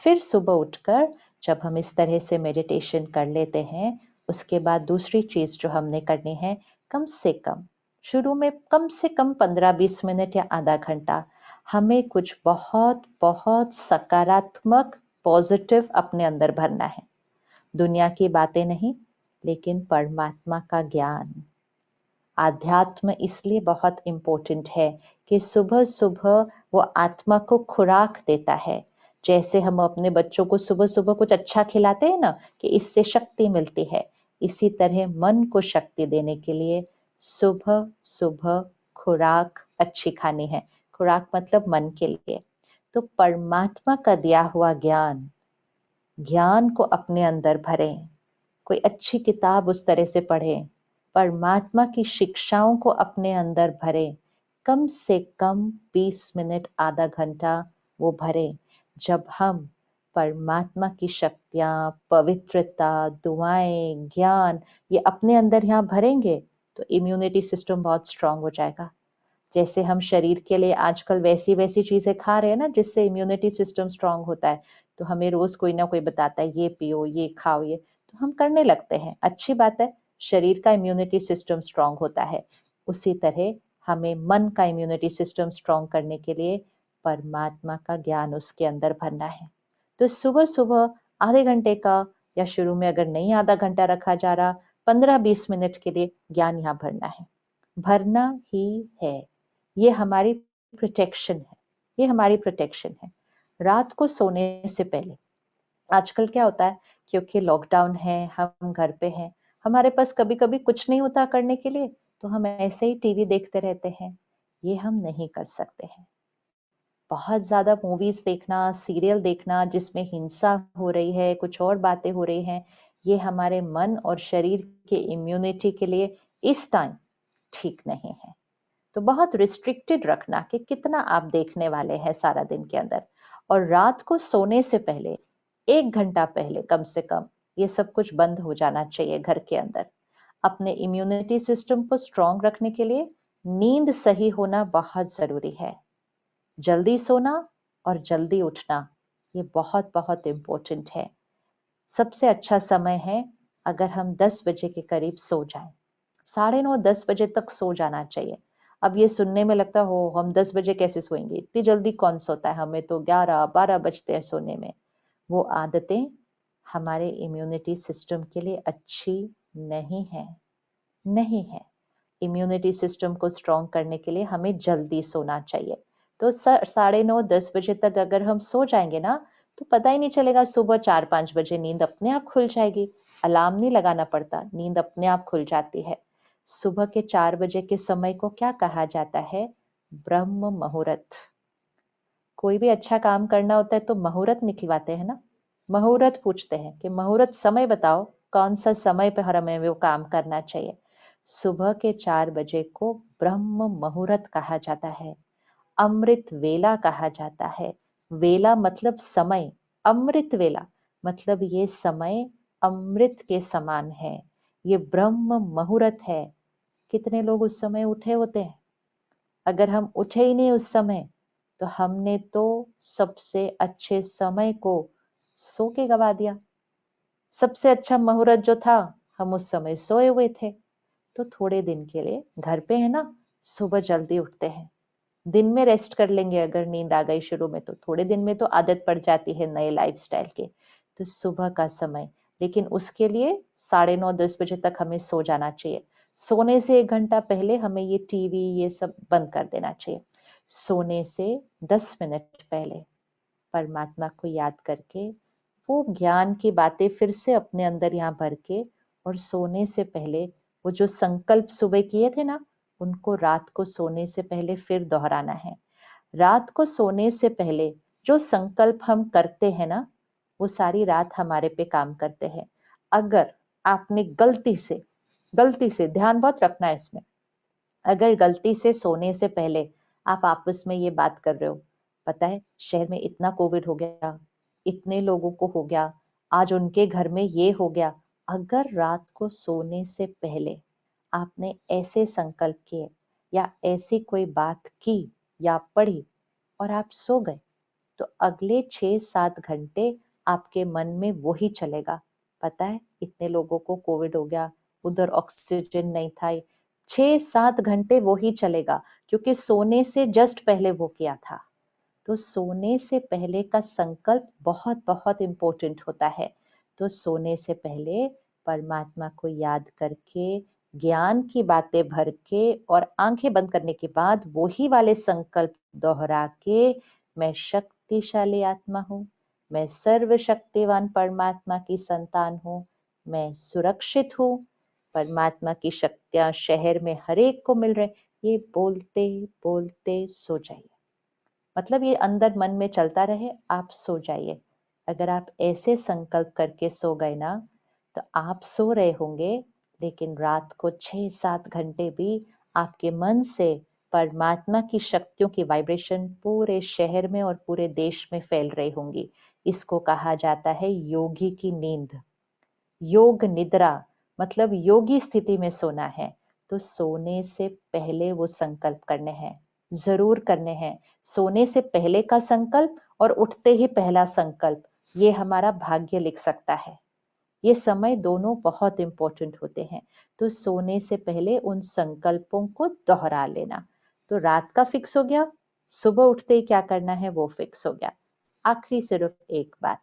फिर सुबह उठकर जब हम इस तरह से मेडिटेशन कर लेते हैं, उसके बाद दूसरी चीज जो हमने करनी है, कम से कम शुरू में कम से कम 15-20 मिनट या आधा घंटा हमें कुछ बहुत बहुत सकारात्मक पॉजिटिव अपने अंदर भरना है। दुनिया की बातें नहीं, लेकिन परमात्मा का ज्ञान। आध्यात्म इसलिए बहुत इम्पोर्टेंट है कि सुबह सुबह वो आत्मा को खुराक देता है। जैसे हम अपने बच्चों को सुबह सुबह कुछ अच्छा खिलाते हैं ना, कि इससे शक्ति मिलती है, इसी तरह मन को शक्ति देने के लिए सुबह सुबह खुराक अच्छी खानी है। खुराक मतलब मन के लिए। तो परमात्मा का दिया हुआ ज्ञान, ज्ञान को अपने अंदर भरें। कोई अच्छी किताब उस तरह से पढ़ें, परमात्मा की शिक्षाओं को अपने अंदर भरें। कम से कम 20 मिनट आधा घंटा वो भरें। जब हम परमात्मा की शक्तियां, पवित्रता, दुआएं, ज्ञान ये अपने अंदर यहाँ भरेंगे, तो इम्यूनिटी सिस्टम बहुत स्ट्रांग हो जाएगा। जैसे हम शरीर के लिए आजकल वैसी वैसी चीजें खा रहे हैं ना, जिससे इम्यूनिटी सिस्टम स्ट्रांग होता है, तो हमें रोज कोई ना कोई बताता है ये पियो, ये खाओ, ये तो हम करने लगते हैं। अच्छी बात है, शरीर का इम्यूनिटी सिस्टम स्ट्रांग होता है। उसी तरह हमें मन का इम्यूनिटी सिस्टम स्ट्रांग करने के लिए परमात्मा का ज्ञान उसके अंदर भरना है। तो सुबह सुबह आधे घंटे का, या शुरू में अगर नहीं आधा घंटा रखा जा रहा, 15-20 मिनट के लिए ज्ञान यहाँ भरना है। भरना ही है। ये हमारी प्रोटेक्शन है, ये हमारी प्रोटेक्शन है। रात को सोने से पहले, आजकल क्या होता है, क्योंकि लॉकडाउन है, हम घर पे हैं, हमारे पास कभी कभी कुछ नहीं होता करने के लिए, तो हम ऐसे ही टीवी देखते रहते हैं। ये हम नहीं कर सकते हैं। बहुत ज्यादा मूवीज देखना, सीरियल देखना जिसमें हिंसा हो रही है, कुछ और बातें हो रही हैं, ये हमारे मन और शरीर के इम्यूनिटी के लिए इस टाइम ठीक नहीं है। तो बहुत रिस्ट्रिक्टेड रखना कि कितना आप देखने वाले हैं सारा दिन के अंदर। और रात को सोने से पहले 1 घंटा पहले कम से कम ये सब कुछ बंद हो जाना चाहिए घर के अंदर। अपने इम्यूनिटी सिस्टम को स्ट्रांग रखने के लिए नींद सही होना बहुत जरूरी है। जल्दी सोना और जल्दी उठना, ये बहुत बहुत इम्पोर्टेंट है। सबसे अच्छा समय है अगर हम 10 बजे के करीब सो जाएं। 9:30-10 बजे तक सो जाना चाहिए। अब ये सुनने में लगता हो हम 10 बजे कैसे सोएंगे, इतनी जल्दी कौन सोता है, हमें तो 11-12 बजते हैं सोने में। वो आदतें हमारे इम्यूनिटी सिस्टम के लिए अच्छी नहीं है, नहीं है। इम्यूनिटी सिस्टम को स्ट्रॉन्ग करने के लिए हमें जल्दी सोना चाहिए। तो 9:30-10 बजे तक अगर हम सो जाएंगे ना, तो पता ही नहीं चलेगा, सुबह 4-5 बजे नींद अपने आप खुल जाएगी। अलार्म नहीं लगाना पड़ता, नींद अपने आप खुल जाती है। सुबह के 4 बजे के समय को क्या कहा जाता है? ब्रह्म मुहूर्त। कोई भी अच्छा काम करना होता है तो मुहूर्त निकलवाते हैं ना, मुहूर्त पूछते हैं कि मुहूर्त समय बताओ, कौन सा समय पर हमें वो काम करना चाहिए। सुबह के 4 बजे को ब्रह्म मुहूर्त कहा जाता है, अमृत वेला कहा जाता है। वेला मतलब समय, अमृत वेला मतलब ये समय अमृत के समान है, ये ब्रह्म मुहूर्त है। कितने लोग उस समय उठे होते हैं? अगर हम उठे ही नहीं उस समय, तो हमने तो सबसे अच्छे समय को सो के गवा दिया। सबसे अच्छा मुहूर्त जो था, हम उस समय सोए हुए थे। तो थोड़े दिन के लिए घर पे है ना, सुबह जल्दी उठते हैं। दिन में रेस्ट कर लेंगे, अगर नींद आ गई शुरू में, तो थोड़े दिन में तो आदत पड़ जाती है नए लाइफस्टाइल के। तो सुबह का समय, लेकिन उसके लिए 9:30-10 बजे तक हमें सो जाना चाहिए। सोने से 1 घंटा पहले हमें ये टीवी ये सब बंद कर देना चाहिए। सोने से 10 मिनट पहले परमात्मा को याद करके वो ज्ञान की बातें फिर से अपने अंदर यहाँ भर के, और सोने से पहले वो जो संकल्प सुबह किए थे ना, उनको रात को सोने से पहले फिर दोहराना है। रात को सोने से पहले जो संकल्प हम करते हैं ना, वो सारी रात हमारे पे काम करते हैं। अगर आपने गलती से ध्यान बहुत रखना है इसमें, अगर गलती से सोने से पहले आप आपस में ये बात कर रहे हो, पता है शहर में इतना कोविड हो गया, इतने लोगों को हो गया, आज उनके घर में ये हो गया। अगर रात को सोने से पहले आपने ऐसे संकल्प किए या ऐसी कोई बात की या पढ़ी और आप सो गए, तो अगले 6-7 घंटे आपके मन में वही चलेगा। पता है इतने लोगों को कोविड हो गया, उधर ऑक्सीजन नहीं था। 6-7 घंटे वही चलेगा क्योंकि सोने से जस्ट पहले वो किया था। तो सोने से पहले का संकल्प बहुत बहुत इम्पोर्टेंट होता है। तो सोने से पहले परमात्मा को याद करके, ज्ञान की बातें भर के और आंखें बंद करने के बाद वही वाले संकल्प दोहरा के, मैं शक्तिशाली आत्मा हूँ, मैं सर्वशक्तिवान परमात्मा की संतान हूँ, मैं सुरक्षित हूँ, परमात्मा की शक्तियां शहर में हर एक को मिल रहे, ये बोलते बोलते सो जाइए। मतलब ये अंदर मन में चलता रहे, आप सो जाइए। अगर आप ऐसे संकल्प करके सो गए ना, तो आप सो रहे होंगे, लेकिन रात को 6-7 घंटे भी आपके मन से परमात्मा की शक्तियों की वाइब्रेशन पूरे शहर में और पूरे देश में फैल रही होंगी। इसको कहा जाता है योगी की नींद, योग निद्रा, मतलब योगी स्थिति में सोना है। तो सोने से पहले वो संकल्प करने हैं, जरूर करने हैं। सोने से पहले का संकल्प और उठते ही पहला संकल्प, ये हमारा भाग्य लिख सकता है। ये समय दोनों बहुत इंपॉर्टेंट होते हैं। तो सोने से पहले उन संकल्पों को दोहरा लेना। तो रात का फिक्स हो गया, सुबह उठते ही क्या करना है वो फिक्स हो गया। आखिरी सिर्फ एक बात,